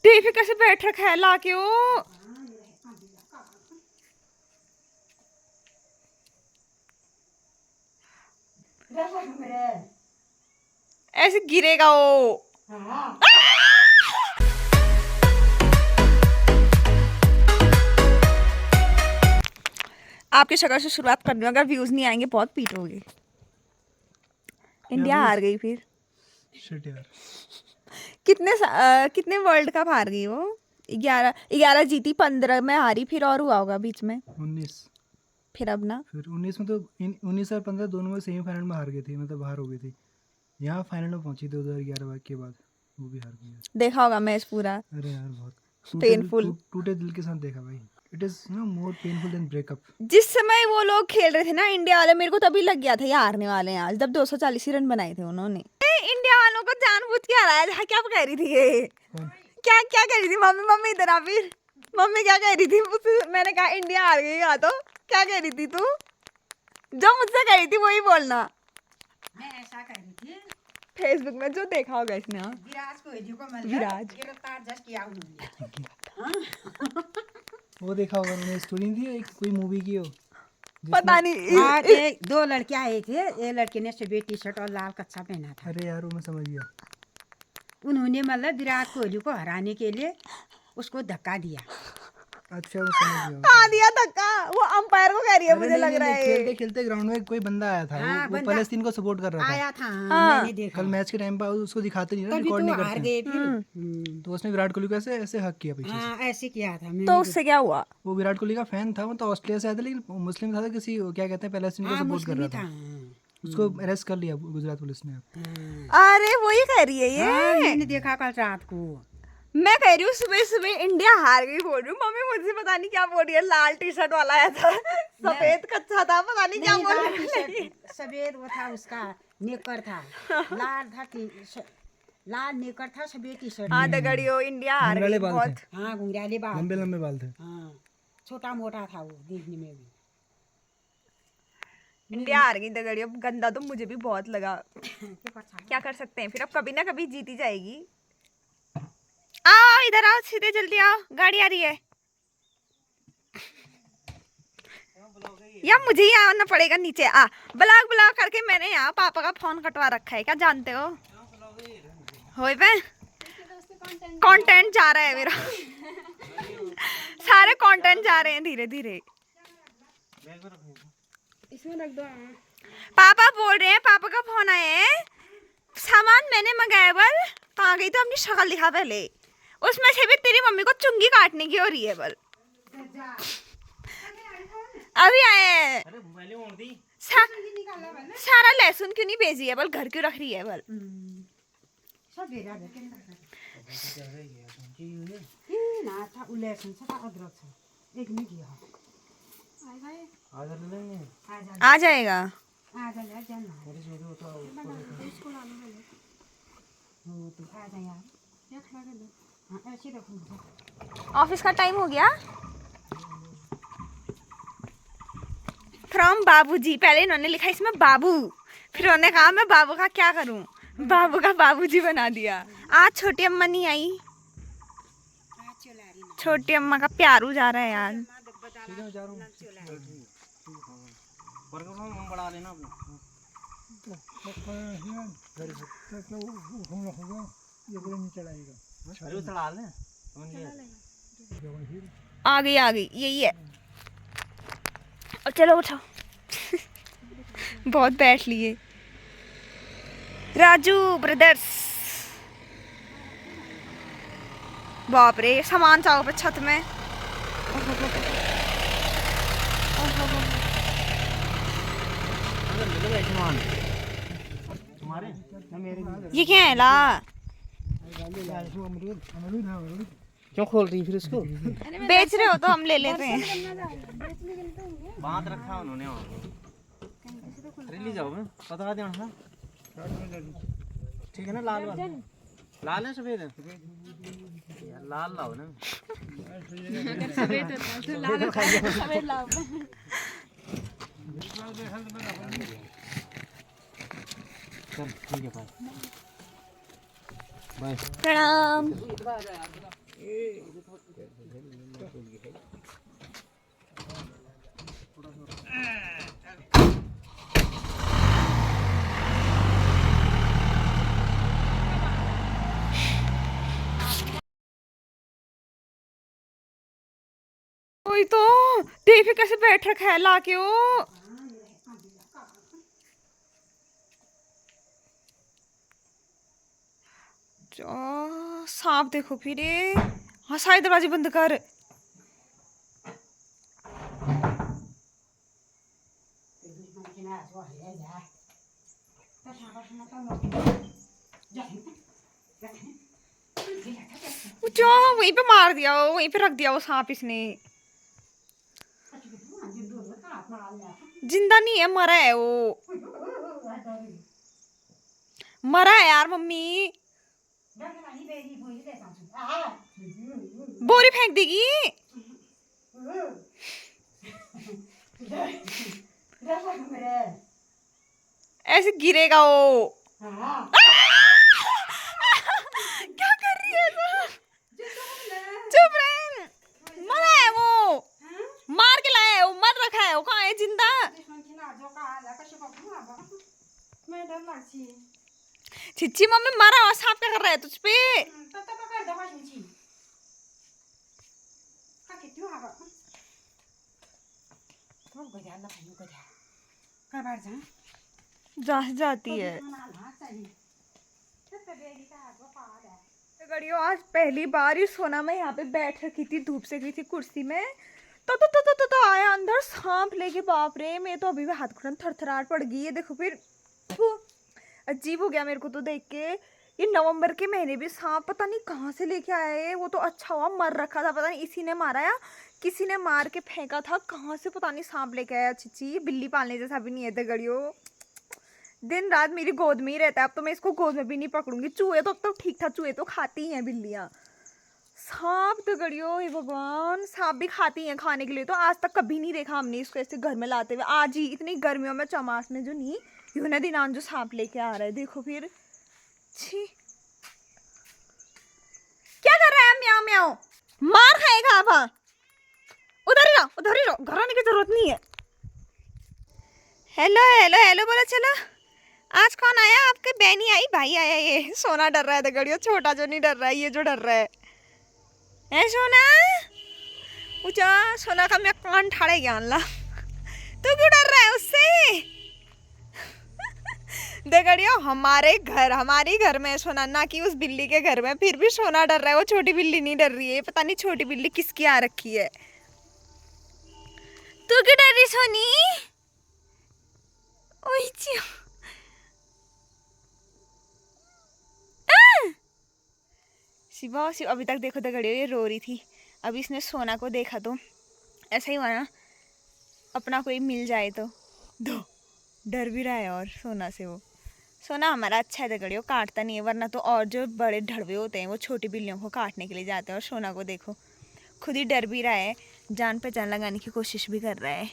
देवी कैसे बैठ रखा है लाके वो। ऐसे गिरेगा वो। आपकी शक्ल से शुरुआत कर दूं, अगर व्यूज नहीं आएंगे बहुत पीटोगे। इंडिया हार गई फिर। शिट यार। कितने वर्ल्ड कप हार गई वो? 11 जीती, 15 में हारी, फिर और हुआ होगा बीच में 19। फिर अब ना, फिर 19 में तो 19 और 15 दोनों में सेमीफाइनल में हार गई थी, मतलब बाहर हो गई थी। यहाँ फाइनल में पहुंची 2011 के बाद, वो भी हार गई। देखा होगा मैच पूरा। अरे यार बहुत पेनफुल। टूटे दिल के साथ देखा भाई। It is more painful than breakup. जिस समय वो लोग खेल रहे थे ना इंडिया वाले, मेरे को तभी लग गया था ये हारने वाले हैं आज, जब 240 ही रन बनाए थे उन्होंने। इंडिया वालों को जानबूझ के हराया था। क्या कह रही थी ये? क्या क्या कह रही थी मम्मी? मम्मी इधर आ फिर। मम्मी क्या कह रही थी? मैंने कहा इंडिया हार गई। तो क्या कह रही थी तू? जो मुझसे कह रही थी वही बोलना। मैं ऐसा कह रही थी, फेसबुक में जो देखा होगा इसने। विराज गिरफ्तार जस्ट किया उन्होंने। वो देखा होगा मैंने, स्टोरी थी एक कोई मूवी की हो, पता नहीं। आज दो लड़कियां आए थे, एक लड़के ने सफेद टी शर्ट और लाल कच्छा पहना था। अरे यार वो मैं समझ गया। उन्होंने मतलब विराट कोहली को हराने के लिए उसको धक्का दिया। अच्छा मैं समझ गया। कहाँ दिया धक्का? वो अंपायर को कह रही है, मुझे लग रहा है। खेलते खेलते ग्राउंड में कोई बंदा आया था। हाँ, वो फलस्तीन को सपोर्ट कर रहा था। आया था। हाँ। मैंने देखा। कल मैच के टाइम पर उसको दिखाते नहीं ना, तभी रिकॉर्ड तो नहीं हार करते। गए फिर। तो उसने विराट कोहली को ऐसे ऐसे हक किया पीछे से। हाँ ऐसे किया था मैंने। तो उससे क्या हुआ? वो विराट कोहली का फैन था, वो तो ऑस्ट्रेलिया से आया था, लेकिन मुस्लिम था, किसी क्या कहते हैं फलस्तीन को हाँ, सपोर्ट कर मुस्लिम रहा ही था। उसको अरेस्ट कर लिया गुजरात पुलिस ने। अरे वो ये कह रही है ये। हाँ, मैंने देखा कल रात को। मैं कह रही हूँ सुबह सुबह इंडिया हार गई बोल रही हूँ। मम्मी मुझसे पता नहीं क्या बोल रही है। लाल टी शर्ट वाला आया था, सफेद कच्चा था, पता नहीं क्या बोल रही है। सफेद वो था, उसका नेकर था। लाल था लाल नेकर था, सफेद टी शर्ट। हाँ दगड़ियो, इंडिया हार गई बहुत। हाँ घुंघराले बाल, लंबे लंबे बाल थे। हाँ छोटा मोटा था वो देखने में भी। इंडिया हार गई दगड़ियो। गंदा तो मुझे भी बहुत लगा। क्या कर सकते हैं फिर, अब कभी ना कभी जीती जाएगी। आओ इधर आओ, सीधे जल्दी आओ, गाड़ी आ रही है। या मुझे ही आना पड़ेगा नीचे। ब्लॉग ब्लॉग करके मैंने यहाँ पापा का फोन कटवा रखा है, क्या जानते हो? होए पे कंटेंट जा रहा है मेरा। सारे कंटेंट जा रहे हैं धीरे धीरे। इसमें रख दो। पापा बोल रहे हैं, पापा का फोन आया है, सामान मैंने मंगाया। बल कहाँ गई? तो अपनी शक्ल दिखा पहले। उसमें से भी तेरी मम्मी को चुंगी काटने की हो रही है। बल अभी आए हैं। सारा लहसुन क्यों नहीं भेजी है? बल घर क्यों रख रही है? बल सब भेजा दे ना था, लहसुन था, अदरक था, एक नहीं किया। आ जाएगा। आ जा यार, जाना तो आ जा यार। हाँ ऐसे रखूँगा। ऑफिस का टाइम हो गया। फ्रॉम बाबूजी, पहले इन्होंने लिखा इसमें बाबू, फिर उन्होंने कहा मैं बाबू का क्या करूं, बाबू का बाबूजी बना दिया। आज छोटी अम्मा नहीं आई। छोटी अम्मा का प्यारू जा रहा है यार। आ गई यही है। और चलो उठो। बहुत बैठ लिए। राजू ब्रदर्स। बाप रे, सामान चाहो पे छत में। ये क्या है ला? क्यों खोल रही फिर इसको? बेच रहे हो तो हम ले लेते हैं। बांध रखा उन्होंने ले जाओ, पता देना था। ठीक है ना, लाल वाला लाल है सफेद है? लाल लाओ ना। सफेद लाओ। चल ठीक है, बाय। प्रणाम। वही तो देख फिर कैसे बैठ रखा है लाके वो। सांप देखो फिर ये। हाँ सारे दरवाजे बंद कर। जो वहीं पे मार दिया वो, वहीं पे रख दिया वो सांप इसने। जिंदा नहीं है, मरा है वो, मरा है यार मम्मी। बोरी फेंक देगी। ऐसे गिरेगा वो। क्या कर रही है तू? चुप रहे। मरा है वो, मार के लाया है वो, मर रखा है वो, कहाँ है जिंदा? छिच्ची मम्मी मरा हुआ सांप क्या कर रहा है तुझ पे? जाती है गड़ियों। आज पहली बार ही सोना मैं यहाँ पे बैठ रखी थी, धूप से गई थी कुर्सी में, तो आया अंदर सांप लेके। बाप रे, मैं तो अभी भी हाथ खुरन थरथराहट पड़ गई है। देखो फिर अजीब हो गया मेरे को तो देख के। ये नवंबर के महीने भी सांप पता नहीं कहाँ से लेके आए हैं। वो तो अच्छा हुआ मर रखा था, पता नहीं इसी ने मारा या किसी ने मार के फेंका था, कहाँ से पता नहीं सांप लेके आया। छिची बिल्ली पालने जैसा भी नहीं है दगड़ियों, दिन रात मेरी गोद में ही रहता है। अब तो मैं इसको गोद में भी नहीं पकड़ूंगी। चूहे तो अब तक ठीक था, चूहे तो खाती हैं बिल्लियाँ। सांप दगड़ियों, हे भगवान, सांप भी खाती हैं खाने के लिए। तो आज तक कभी नहीं देखा हमने इसको ऐसे घर में लाते हुए। आज ही इतनी गर्मियों में चमास में जो नहीं यूना दिनान जो सांप लेके आ रहा है। देखो फिर, छी क्या कर रहा है? म्याओ म्याओ मार खाएगा आप। उधर ही रहो, उधर ही रहो, घर आने की जरूरत नहीं है। हेलो हेलो हेलो बोला चलो। आज कौन आया? आपके बहनी आई, भाई आया। ये सोना डर रहा है दगड़ियों, छोटा जो नहीं डर रहा है, ये जो डर रहा है सोना। ऊंचा सोना का मैं कान ठाड़े ज्ञान ला। तू क्यों डर रहा है उससे? दगड़ियों हमारे घर में सोना, ना कि उस बिल्ली के घर में। फिर भी सोना डर रहा है, वो छोटी बिल्ली नहीं डर रही है। पता नहीं छोटी बिल्ली किसकी आ रखी है। तू क्यों डर रही सोनी? शिवा अभी तक देखो दगड़ियों ये रो रही थी। अभी इसने सोना को देखा तो ऐसा ही हुआ ना, अपना कोई मिल जाए तो दो डर भी रहा है। और सोना से वो सोना हमारा अच्छा है दगड़ियों, काटता नहीं है। वरना तो और जो बड़े ढड़वे होते हैं वो छोटी बिल्लियों को काटने के लिए जाते हैं। और सोना को देखो खुद ही डर भी रहा है, जान पहचान लगाने की कोशिश भी कर रहा है।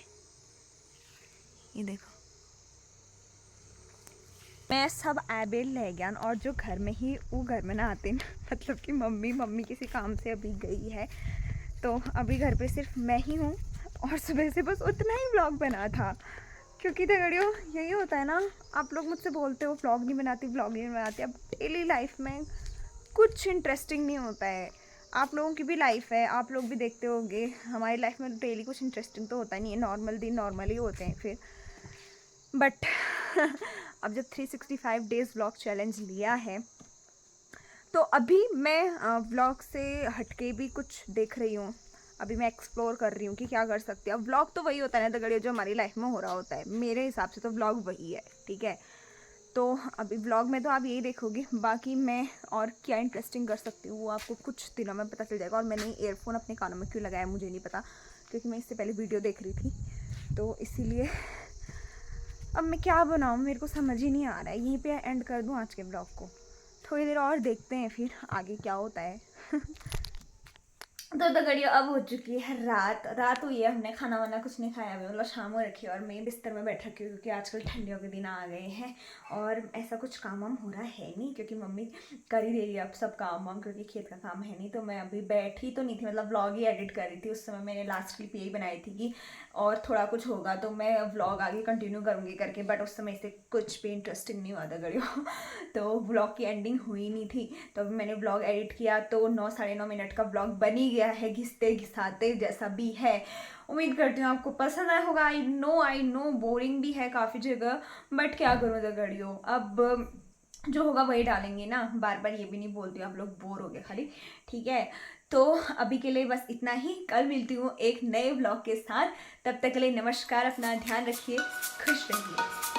ये देखो मैं सब एबेल ले गया। और जो घर में ही वो घर में ना आते ना, मतलब कि मम्मी किसी काम से अभी गई है, तो अभी घर पे सिर्फ मैं ही हूँ। और सुबह से बस उतना ही व्लॉग बना था, क्योंकि दगड़ियों यही होता है ना, आप लोग मुझसे बोलते हो व्लॉग नहीं बनाती, व्लॉग नहीं बनाती। अब डेली लाइफ में कुछ इंटरेस्टिंग नहीं होता है। आप लोगों की भी लाइफ है, आप लोग भी देखते होंगे। हमारी लाइफ में डेली कुछ इंटरेस्टिंग तो होता नहीं है, नॉर्मल दिन नॉर्मल ही होते हैं फिर। बट अब जब 365 डेज़ व्लॉग चैलेंज लिया है, तो अभी मैं व्लॉग से हटके भी कुछ देख रही हूँ। अभी मैं एक्सप्लोर कर रही हूँ कि क्या कर सकते हैं। अब व्लॉग तो वही होता है ना दगड़ियों, जो हमारी लाइफ में हो रहा होता है। मेरे हिसाब से तो व्लॉग वही है, ठीक है। तो अभी व्लॉग में तो आप यही देखोगे। बाकी मैं और क्या इंटरेस्टिंग कर सकती हूँ वो आपको कुछ दिनों में पता चल जाएगा। और मैंने ईयरफोन अपने कानों में क्यों लगाया मुझे नहीं पता, क्योंकि मैं इससे पहले वीडियो देख रही थी, तो इसीलिए अब मैं क्या बनाऊँ मेरे को समझ ही नहीं आ रहा है। यहीं पे एंड कर दूँ आज के ब्लॉग को। थोड़ी देर और देखते हैं फिर आगे क्या होता है। तो तो दगड़ियों अब हो चुकी है रात हुई है, हमने खाना वाना कुछ नहीं खाया अभी, मतलब शाम हो रखी है और मैं बिस्तर में बैठ रखी हूँ क्योंकि आजकल ठंडियों के दिन आ गए हैं और ऐसा कुछ काम वाम हो रहा है नहीं क्योंकि मम्मी कर ही दे रही है अब सब काम वाम क्योंकि खेत का काम है नहीं। तो मैं अभी बैठी तो नहीं थी, मतलब व्लॉग ही एडिट कर रही थी। उस समय मैंने लास्ट क्लिप यही बनाई थी कि और थोड़ा कुछ होगा तो मैं व्लॉग आगे कंटिन्यू करूँगी करके, बट उस समय से कुछ भी इंटरेस्टिंग नहीं हुआ दगड़ियों तो व्लॉग की एंडिंग हुई नहीं थी। तो अभी मैंने व्लॉग एडिट किया तो 9 साढ़े 9 मिनट का व्लॉग बन ही गया है, घिसते घिसाते जैसा भी है। उम्मीद करती हूँ आपको पसंद आया होगा। आई नो बोरिंग भी है काफ़ी जगह, बट क्या करूँ दगड़ियों, अब जो होगा वही डालेंगे ना, बार बार ये भी नहीं बोलती हूँ आप लोग बोर हो गए खाली, ठीक है। तो अभी के लिए बस इतना ही, कल मिलती हूँ एक नए व्लॉग के साथ, तब तक के लिए नमस्कार, अपना ध्यान रखिए, खुश रहिए।